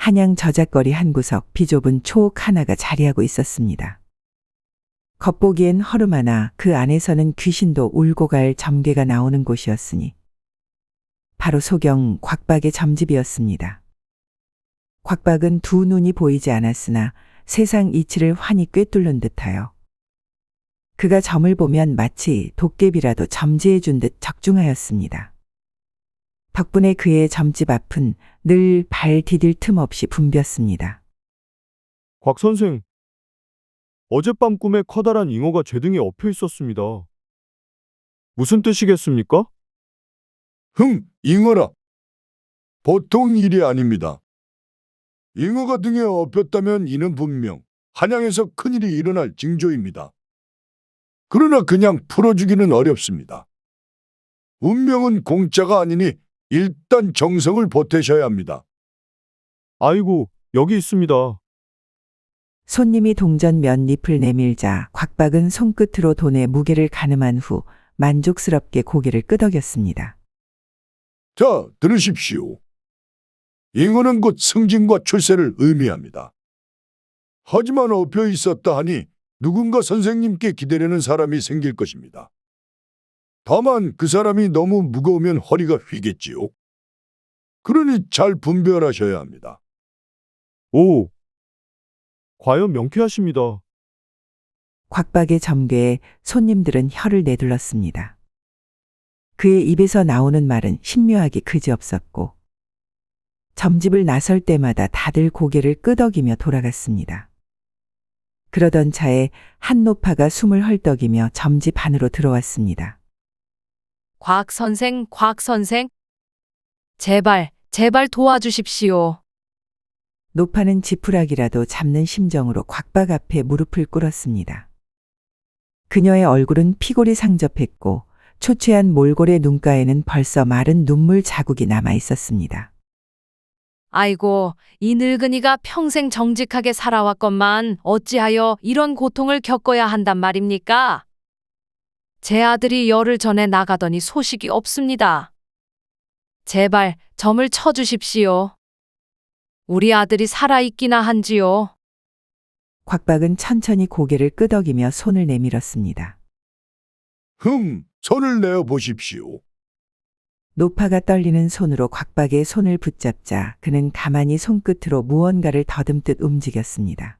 한양 저잣거리 한 구석 비좁은 초옥 하나가 자리하고 있었습니다. 겉보기엔 허름하나 그 안에서는 귀신도 울고 갈 점괘가 나오는 곳이었으니 바로 소경 곽박의 점집이었습니다. 곽박은 두 눈이 보이지 않았으나 세상 이치를 환히 꿰뚫는 듯하여 그가 점을 보면 마치 도깨비라도 점지해 준 듯 적중하였습니다. 덕분에 그의 점집 앞은 늘 발 디딜 틈 없이 붐볐습니다. 곽 선생, 어젯밤 꿈에 커다란 잉어가 제 등에 엎여 있었습니다. 무슨 뜻이겠습니까? 잉어라. 보통 일이 아닙니다. 잉어가 등에 업혔다면 이는 분명 한양에서 큰일이 일어날 징조입니다. 그러나 그냥 풀어주기는 어렵습니다. 운명은 공짜가 아니니 일단 정성을 보태셔야 합니다. 아이고, 여기 있습니다. 손님이 동전 몇 잎을 내밀자 곽박은 손끝으로 돈의 무게를 가늠한 후 만족스럽게 고개를 끄덕였습니다. 자, 들으십시오. 잉어는 곧 승진과 출세를 의미합니다. 하지만 엎여 있었다 하니 누군가 선생님께 기대려는 사람이 생길 것입니다. 다만 그 사람이 너무 무거우면 허리가 휘겠지요. 그러니 잘 분별하셔야 합니다. 오, 과연 명쾌하십니다. 곽박의 점괘에 손님들은 혀를 내둘렀습니다. 그의 입에서 나오는 말은 신묘하기 그지없었고 점집을 나설 때마다 다들 고개를 끄덕이며 돌아갔습니다. 그러던 차에 한 노파가 숨을 헐떡이며 점집 안으로 들어왔습니다. 곽 선생, 곽 선생. 제발 도와주십시오. 노파는 지푸라기라도 잡는 심정으로 곽박 앞에 무릎을 꿇었습니다. 그녀의 얼굴은 피골이 상접했고 초췌한 몰골의 눈가에는 벌써 마른 눈물 자국이 남아 있었습니다. 아이고, 이 늙은이가 평생 정직하게 살아왔건만 어찌하여 이런 고통을 겪어야 한단 말입니까? 제 아들이 열흘 전에 나가더니 소식이 없습니다. 제발 점을 쳐주십시오. 우리 아들이 살아있기나 한지요. 곽박은 천천히 고개를 끄덕이며 손을 내밀었습니다. 손을 내어 보십시오. 노파가 떨리는 손으로 곽박의 손을 붙잡자 그는 가만히 손끝으로 무언가를 더듬듯 움직였습니다.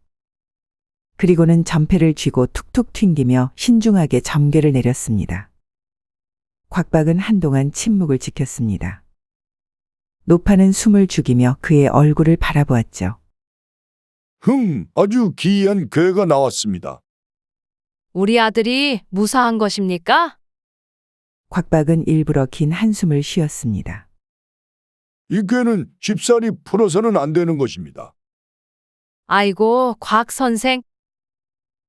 그리고는 점패를 쥐고 툭툭 튕기며 신중하게 점괘를 내렸습니다. 곽박은 한동안 침묵을 지켰습니다. 노파는 숨을 죽이며 그의 얼굴을 바라보았죠. 아주 기이한 괴가 나왔습니다. 우리 아들이 무사한 것입니까? 곽박은 일부러 긴 한숨을 쉬었습니다. 이 괴는 쉽사리 풀어서는 안 되는 것입니다. 아이고, 곽 선생.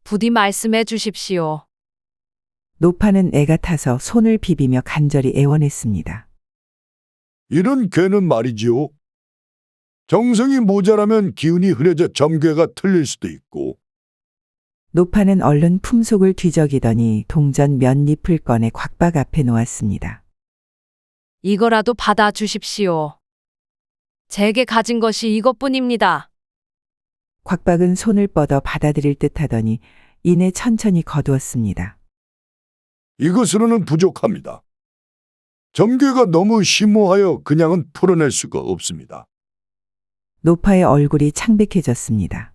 부디 말씀해 주십시오. 노파는 애가 타서 손을 비비며 간절히 애원했습니다. 이런 괴는 말이지요. 정성이 모자라면 기운이 흐려져 점괘가 틀릴 수도 있고 노파는 얼른 품속을 뒤적이더니 동전 몇 잎을 꺼내 곽박 앞에 놓았습니다. 이거라도 받아 주십시오. 제게 가진 것이 이것뿐입니다. 곽박은 손을 뻗어 받아들일 듯 하더니 이내 천천히 거두었습니다. 이것으로는 부족합니다. 점괘가 너무 심오하여 그냥은 풀어낼 수가 없습니다. 노파의 얼굴이 창백해졌습니다.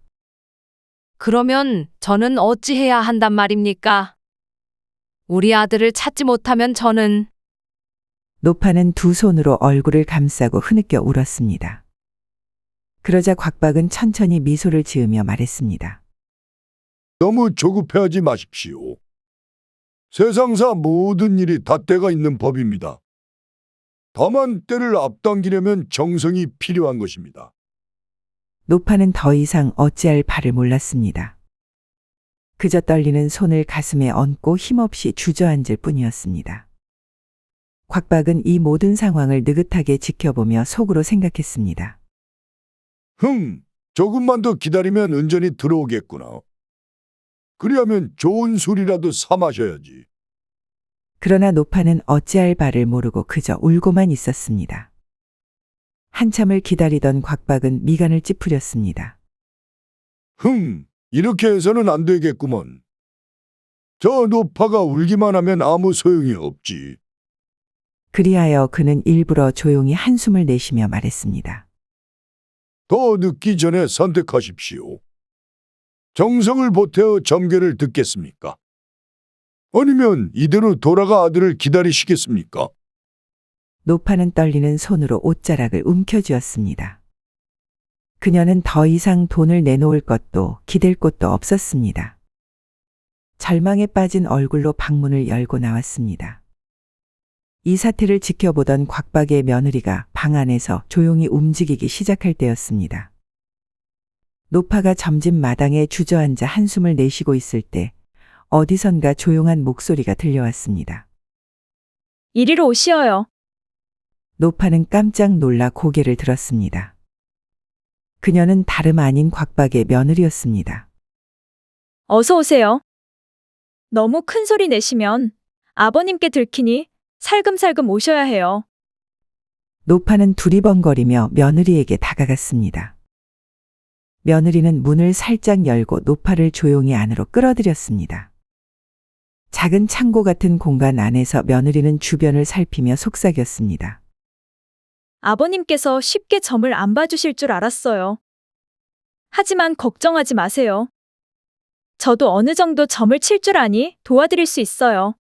그러면 저는 어찌해야 한단 말입니까? 우리 아들을 찾지 못하면 저는 노파는 두 손으로 얼굴을 감싸고 흐느껴 울었습니다. 그러자 곽박은 천천히 미소를 지으며 말했습니다. 너무 조급해하지 마십시오. 세상사 모든 일이 다 때가 있는 법입니다. 다만 때를 앞당기려면 정성이 필요한 것입니다. 노파는 더 이상 어찌할 바를 몰랐습니다. 그저 떨리는 손을 가슴에 얹고 힘없이 주저앉을 뿐이었습니다. 곽박은 이 모든 상황을 느긋하게 지켜보며 속으로 생각했습니다. 조금만 더 기다리면 은전이 들어오겠구나. 그리하면 좋은 술이라도 사 마셔야지. 그러나 노파는 어찌할 바를 모르고 그저 울고만 있었습니다. 한참을 기다리던 곽박은 미간을 찌푸렸습니다. 이렇게 해서는 안 되겠구먼. 저 노파가 울기만 하면 아무 소용이 없지. 그리하여 그는 일부러 조용히 한숨을 내쉬며 말했습니다. 더 늦기 전에 선택하십시오. 정성을 보태어 점괘를 듣겠습니까? 아니면 이대로 돌아가 아들을 기다리시겠습니까? 노파는 떨리는 손으로 옷자락을 움켜쥐었습니다. 그녀는 더 이상 돈을 내놓을 것도 기댈 곳도 없었습니다. 절망에 빠진 얼굴로 방문을 열고 나왔습니다. 이 사태를 지켜보던 곽박의 며느리가 방 안에서 조용히 움직이기 시작할 때였습니다. 노파가 점집 마당에 주저앉아 한숨을 내쉬고 있을 때 어디선가 조용한 목소리가 들려왔습니다. 이리로 오시어요. 노파는 깜짝 놀라 고개를 들었습니다. 그녀는 다름 아닌 곽박의 며느리였습니다. 어서 오세요. 너무 큰 소리 내시면 아버님께 들키니 살금살금 오셔야 해요. 노파는 두리번거리며 며느리에게 다가갔습니다. 며느리는 문을 살짝 열고 노파를 조용히 안으로 끌어들였습니다. 작은 창고 같은 공간 안에서 며느리는 주변을 살피며 속삭였습니다. 아버님께서 쉽게 점을 안 봐주실 줄 알았어요. 하지만 걱정하지 마세요. 저도 어느 정도 점을 칠 줄 아니 도와드릴 수 있어요.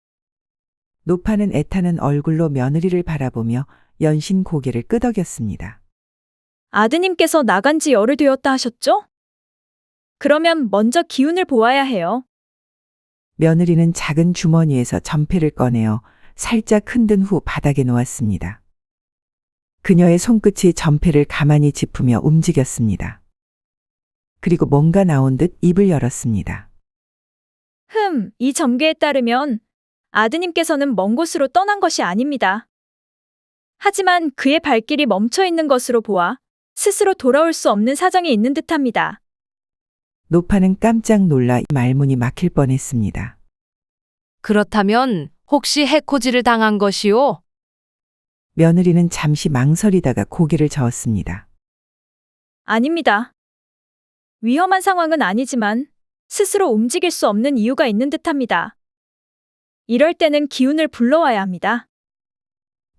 노파는 애타는 얼굴로 며느리를 바라보며 연신 고개를 끄덕였습니다. 아드님께서 나간 지 열흘 되었다 하셨죠? 그러면 먼저 기운을 보아야 해요. 며느리는 작은 주머니에서 점패를 꺼내어 살짝 흔든 후 바닥에 놓았습니다. 그녀의 손끝이 점패를 가만히 짚으며 움직였습니다. 그리고 뭔가 나온 듯 입을 열었습니다. 이 점괘에 따르면 아드님께서는 먼 곳으로 떠난 것이 아닙니다. 하지만 그의 발길이 멈춰 있는 것으로 보아 스스로 돌아올 수 없는 사정이 있는 듯합니다. 노파는 깜짝 놀라 말문이 막힐 뻔했습니다. 그렇다면 혹시 해코지를 당한 것이오? 며느리는 잠시 망설이다가 고개를 저었습니다. 아닙니다. 위험한 상황은 아니지만 스스로 움직일 수 없는 이유가 있는 듯합니다. 이럴 때는 기운을 불러와야 합니다.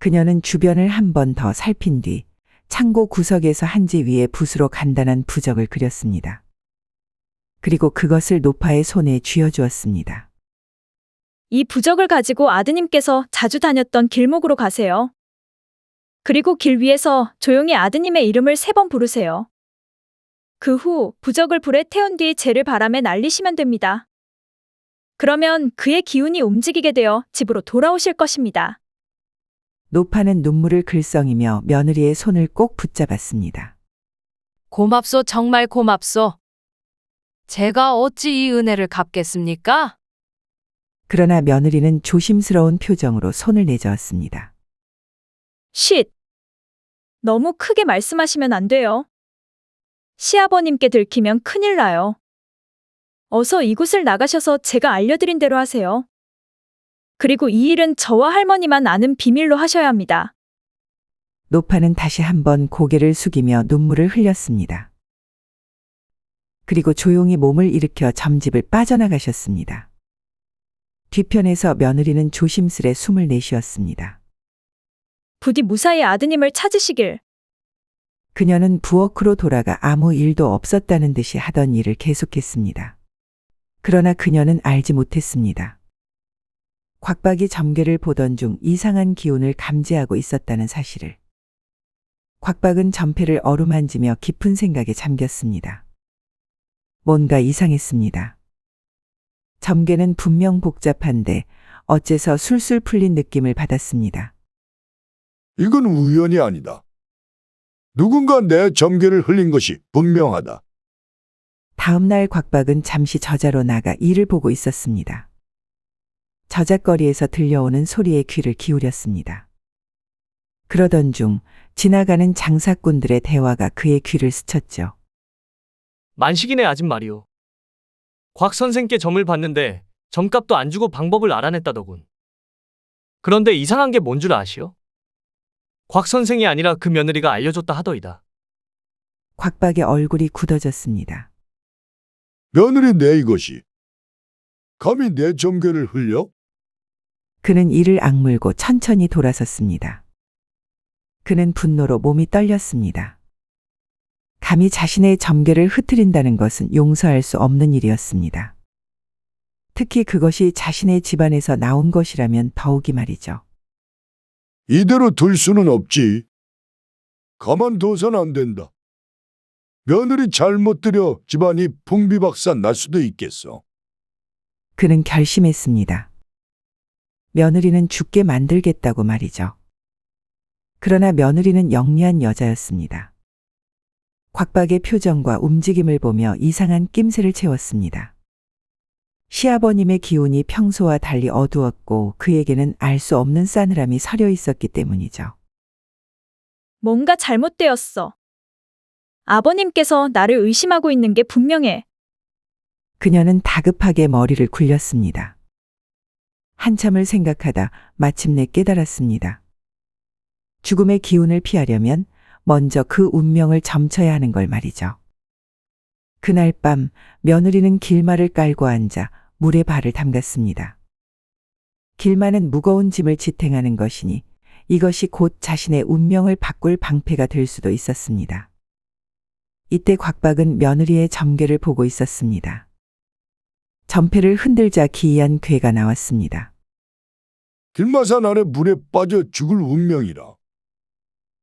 그녀는 주변을 한 번 더 살핀 뒤 창고 구석에서 한지 위에 붓으로 간단한 부적을 그렸습니다. 그리고 그것을 노파의 손에 쥐어주었습니다. 이 부적을 가지고 아드님께서 자주 다녔던 길목으로 가세요. 그리고 길 위에서 조용히 아드님의 이름을 3번 부르세요. 그 후 부적을 불에 태운 뒤 재를 바람에 날리시면 됩니다. 그러면 그의 기운이 움직이게 되어 집으로 돌아오실 것입니다. 노파는 눈물을 글썽이며 며느리의 손을 꼭 붙잡았습니다. 고맙소, 정말 고맙소. 제가 어찌 이 은혜를 갚겠습니까? 그러나 며느리는 조심스러운 표정으로 손을 내저었습니다. 쉿! 너무 크게 말씀하시면 안 돼요. 시아버님께 들키면 큰일 나요. 어서 이곳을 나가셔서 제가 알려드린 대로 하세요. 그리고 이 일은 저와 할머니만 아는 비밀로 하셔야 합니다. 노파는 다시 한번 고개를 숙이며 눈물을 흘렸습니다. 그리고 조용히 몸을 일으켜 점집을 빠져나가셨습니다. 뒤편에서 며느리는 조심스레 숨을 내쉬었습니다. 부디 무사히 아드님을 찾으시길. 그녀는 부엌으로 돌아가 아무 일도 없었다는 듯이 하던 일을 계속했습니다. 그러나 그녀는 알지 못했습니다. 곽박이 점괘를 보던 중 이상한 기운을 감지하고 있었다는 사실을. 곽박은 점패를 어루만지며 깊은 생각에 잠겼습니다. 뭔가 이상했습니다. 점괘는 분명 복잡한데 어째서 술술 풀린 느낌을 받았습니다. 이건 우연이 아니다. 누군가 내 점괘를 흘린 것이 분명하다. 다음 날 곽박은 잠시 저자로 나가 일을 보고 있었습니다. 저잣거리에서 들려오는 소리에 귀를 기울였습니다. 그러던 중 지나가는 장사꾼들의 대화가 그의 귀를 스쳤죠. 만식이네 아줌마리오. 곽 선생께 점을 봤는데 점값도 안 주고 방법을 알아냈다더군. 그런데 이상한 게 뭔 줄 아시오? 곽 선생이 아니라 그 며느리가 알려줬다 하더이다. 곽박의 얼굴이 굳어졌습니다. 며느리 내 이것이. 감히 내 점괘를 흘려? 그는 이를 악물고 천천히 돌아섰습니다. 그는 분노로 몸이 떨렸습니다. 감히 자신의 점괘를 흐트린다는 것은 용서할 수 없는 일이었습니다. 특히 그것이 자신의 집안에서 나온 것이라면 더욱이 말이죠. 이대로 둘 수는 없지. 가만둬선 안 된다. 며느리 잘못 들여 집안이 풍비박산 날 수도 있겠어. 그는 결심했습니다. 며느리는 죽게 만들겠다고 말이죠. 그러나 며느리는 영리한 여자였습니다. 곽박의 표정과 움직임을 보며 이상한 낌새를 채웠습니다. 시아버님의 기운이 평소와 달리 어두웠고 그에게는 알 수 없는 싸늘함이 서려 있었기 때문이죠. 뭔가 잘못되었어. 아버님께서 나를 의심하고 있는 게 분명해. 그녀는 다급하게 머리를 굴렸습니다. 한참을 생각하다 마침내 깨달았습니다. 죽음의 기운을 피하려면 먼저 그 운명을 점쳐야 하는 걸 말이죠. 그날 밤 며느리는 길마를 깔고 앉아 물에 발을 담갔습니다. 길마는 무거운 짐을 지탱하는 것이니 이것이 곧 자신의 운명을 바꿀 방패가 될 수도 있었습니다. 이때 곽박은 며느리의 점괘를 보고 있었습니다. 점패를 흔들자 기이한 괴가 나왔습니다. 길마산 아래 물에 빠져 죽을 운명이라.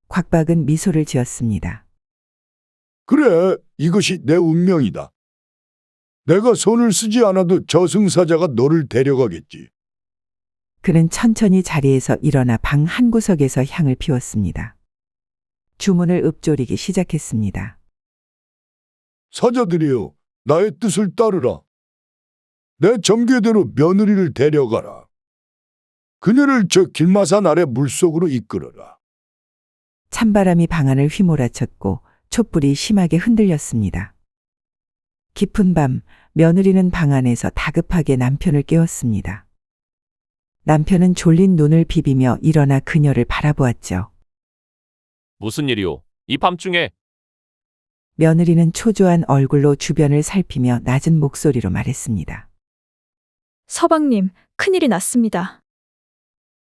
곽박은 미소를 지었습니다. 그래, 이것이 내 운명이다. 내가 손을 쓰지 않아도 저승사자가 너를 데려가겠지. 그는 천천히 자리에서 일어나 방 한 구석에서 향을 피웠습니다. 주문을 읊조리기 시작했습니다. 사자들이여, 나의 뜻을 따르라. 내 점괘대로 며느리를 데려가라. 그녀를 저 길마산 아래 물속으로 이끌어라. 찬바람이 방 안을 휘몰아쳤고 촛불이 심하게 흔들렸습니다. 깊은 밤 며느리는 방 안에서 다급하게 남편을 깨웠습니다. 남편은 졸린 눈을 비비며 일어나 그녀를 바라보았죠. 무슨 일이오? 이 밤중에? 며느리는 초조한 얼굴로 주변을 살피며 낮은 목소리로 말했습니다. 서방님, 큰일이 났습니다.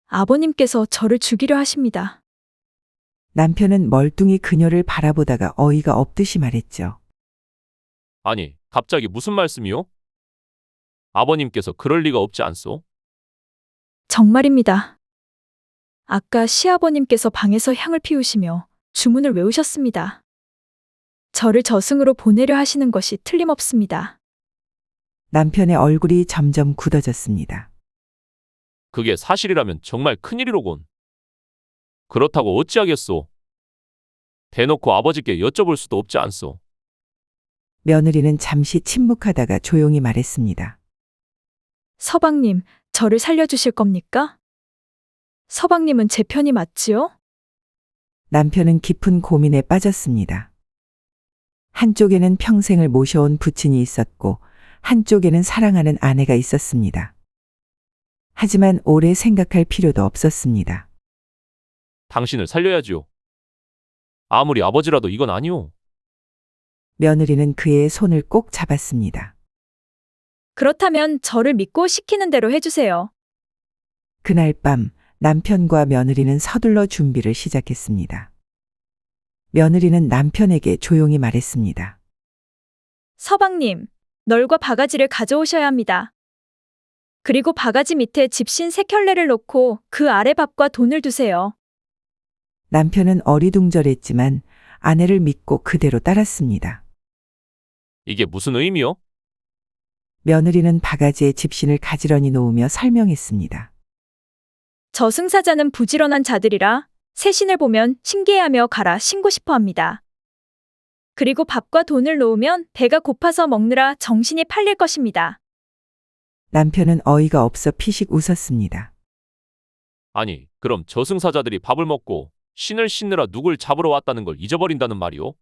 아버님께서 저를 죽이려 하십니다. 남편은 멀뚱히 그녀를 바라보다가 어이가 없듯이 말했죠. 아니, 갑자기 무슨 말씀이오? 아버님께서 그럴 리가 없지 않소? 정말입니다. 아까 시아버님께서 방에서 향을 피우시며 주문을 외우셨습니다. 저를 저승으로 보내려 하시는 것이 틀림없습니다. 남편의 얼굴이 점점 굳어졌습니다. 그게 사실이라면 정말 큰일이로군. 그렇다고 어찌하겠소? 대놓고 아버지께 여쭤볼 수도 없지 않소? 며느리는 잠시 침묵하다가 조용히 말했습니다. 서방님, 저를 살려주실 겁니까? 서방님은 제 편이 맞지요? 남편은 깊은 고민에 빠졌습니다. 한쪽에는 평생을 모셔온 부친이 있었고 한쪽에는 사랑하는 아내가 있었습니다. 하지만 오래 생각할 필요도 없었습니다. 당신을 살려야지요. 아무리 아버지라도 이건 아니오. 며느리는 그의 손을 꼭 잡았습니다. 그렇다면 저를 믿고 시키는 대로 해주세요. 그날 밤 남편과 며느리는 서둘러 준비를 시작했습니다. 며느리는 남편에게 조용히 말했습니다. 서방님, 널과 바가지를 가져오셔야 합니다. 그리고 바가지 밑에 집신 세 켤레를 놓고 그 아래 밥과 돈을 두세요. 남편은 어리둥절했지만 아내를 믿고 그대로 따랐습니다. 이게 무슨 의미요? 며느리는 바가지에 집신을 가지런히 놓으며 설명했습니다. 저승사자는 부지런한 자들이라 새 신을 보면 신기해하며 가라 신고 싶어 합니다. 그리고 밥과 돈을 놓으면 배가 고파서 먹느라 정신이 팔릴 것입니다. 남편은 어이가 없어 피식 웃었습니다. 아니, 그럼 저승사자들이 밥을 먹고 신을 씻느라 누굴 잡으러 왔다는 걸 잊어버린다는 말이오?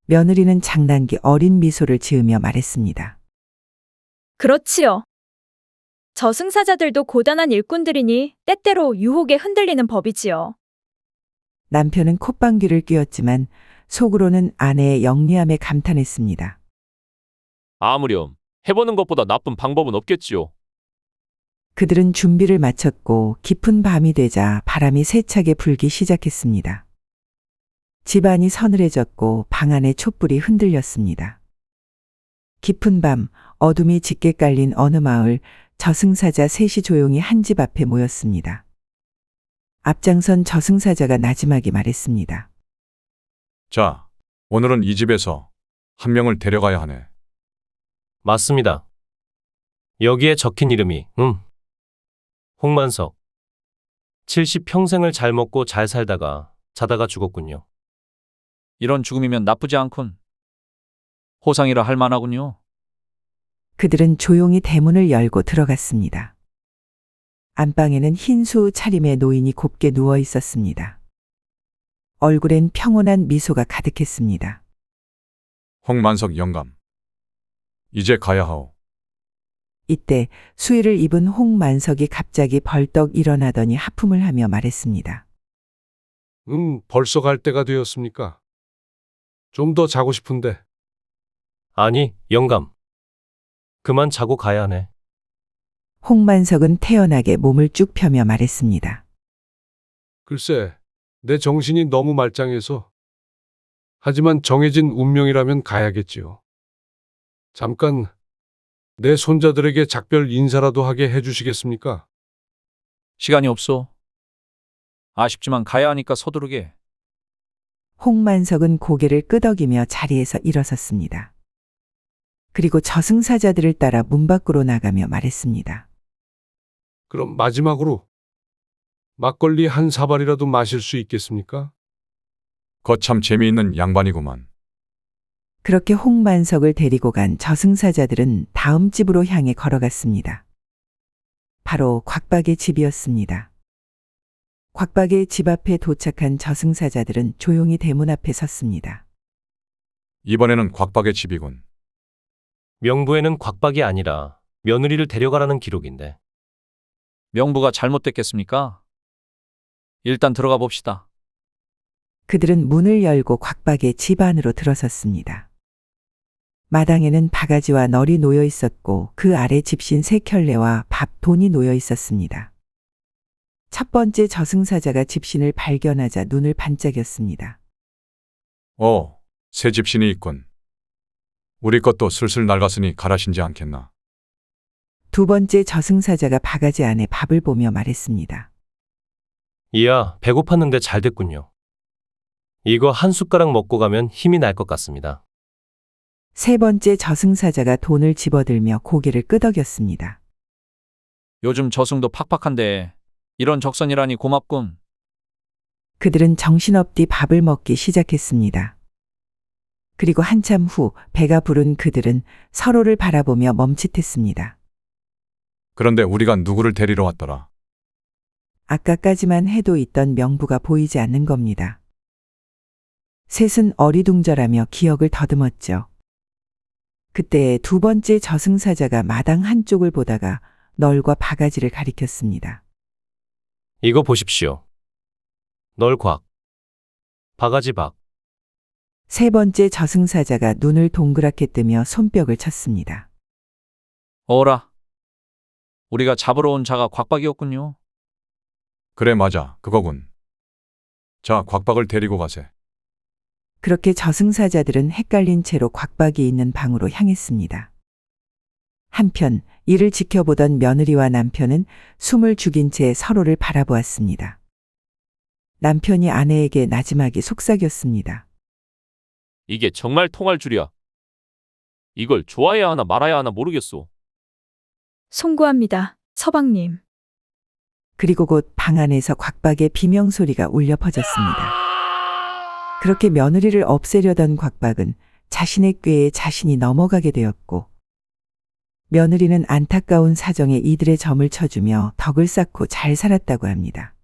며느리는 장난기 어린 미소를 지으며 말했습니다. 그렇지요. 저승사자들도 고단한 일꾼들이니 때때로 유혹에 흔들리는 법이지요. 남편은 콧방귀를 뀌었지만 속으로는 아내의 영리함에 감탄했습니다. 아무렴 해보는 것보다 나쁜 방법은 없겠지요. 그들은 준비를 마쳤고 깊은 밤이 되자 바람이 세차게 불기 시작했습니다. 집안이 서늘해졌고 방 안의 촛불이 흔들렸습니다. 깊은 밤 어둠이 짙게 깔린 어느 마을, 저승사자 셋이 조용히 한 집 앞에 모였습니다. 앞장선 저승사자가 나지막이 말했습니다. 자, 오늘은 이 집에서 한 명을 데려가야 하네. 맞습니다. 여기에 적힌 이름이 홍만석. 70평생을 잘 먹고 잘 살다가 자다가 죽었군요. 이런 죽음이면 나쁘지 않군. 호상이라 할 만하군요. 그들은 조용히 대문을 열고 들어갔습니다. 안방에는 흰수 차림의 노인이 곱게 누워 있었습니다. 얼굴엔 평온한 미소가 가득했습니다. 홍만석 영감. 이제 가야 하오. 이때 수의를 입은 홍만석이 갑자기 벌떡 일어나더니 하품을 하며 말했습니다. 벌써 갈 때가 되었습니까? 좀 더 자고 싶은데. 아니, 영감. 그만 자고 가야 하네. 홍만석은 태연하게 몸을 쭉 펴며 말했습니다. 글쎄, 내 정신이 너무 말짱해서. 하지만 정해진 운명이라면 가야겠지요. 잠깐 내 손자들에게 작별 인사라도 하게 해주시겠습니까? 시간이 없소. 아쉽지만 가야 하니까 서두르게. 홍만석은 고개를 끄덕이며 자리에서 일어섰습니다. 그리고 저승사자들을 따라 문 밖으로 나가며 말했습니다. 그럼 마지막으로 막걸리 한 사발이라도 마실 수 있겠습니까? 거참 재미있는 양반이구만. 그렇게 홍만석을 데리고 간 저승사자들은 다음 집으로 향해 걸어갔습니다. 바로 곽박의 집이었습니다. 곽박의 집 앞에 도착한 저승사자들은 조용히 대문 앞에 섰습니다. 이번에는 곽박의 집이군. 명부에는 곽박이 아니라 며느리를 데려가라는 기록인데. 명부가 잘못됐겠습니까? 일단 들어가 봅시다. 그들은 문을 열고 곽박의 집 안으로 들어섰습니다. 마당에는 바가지와 널이 놓여 있었고 그 아래 집신 3켤레와 밥, 돈이 놓여 있었습니다. 첫 번째 저승사자가 집신을 발견하자 눈을 반짝였습니다. 새 집신이 있군. 우리 것도 슬슬 낡았으니 갈아신지 않겠나. 두 번째 저승사자가 바가지 안에 밥을 보며 말했습니다. 이야, 배고팠는데 잘 됐군요. 이거 한 숟가락 먹고 가면 힘이 날 것 같습니다. 세 번째 저승사자가 돈을 집어들며 고개를 끄덕였습니다. 요즘 저승도 팍팍한데 이런 적선이라니 고맙군. 그들은 정신없이 밥을 먹기 시작했습니다. 그리고 한참 후 배가 부른 그들은 서로를 바라보며 멈칫했습니다. 그런데 우리가 누구를 데리러 왔더라? 아까까지만 해도 있던 명부가 보이지 않는 겁니다. 셋은 어리둥절하며 기억을 더듬었죠. 그때 두 번째 저승사자가 마당 한쪽을 보다가 널과 바가지를 가리켰습니다. 이거 보십시오. 널곽. 바가지 박. 세 번째 저승사자가 눈을 동그랗게 뜨며 손뼉을 쳤습니다. 어라. 우리가 잡으러 온 자가 곽박이었군요. 그래 맞아. 그거군. 자, 곽박을 데리고 가세. 그렇게 저승사자들은 헷갈린 채로 곽박이 있는 방으로 향했습니다. 한편 이를 지켜보던 며느리와 남편은 숨을 죽인 채 서로를 바라보았습니다. 남편이 아내에게 나지막이 속삭였습니다. 이게 정말 통할 줄이야. 이걸 좋아해야 하나 말아야 하나 모르겠소. 송구합니다, 서방님. 그리고 곧 방 안에서 곽박의 비명소리가 울려 퍼졌습니다. 그렇게 며느리를 없애려던 곽박은 자신의 꾀에 자신이 넘어가게 되었고 며느리는 안타까운 사정에 이들의 점을 쳐주며 덕을 쌓고 잘 살았다고 합니다.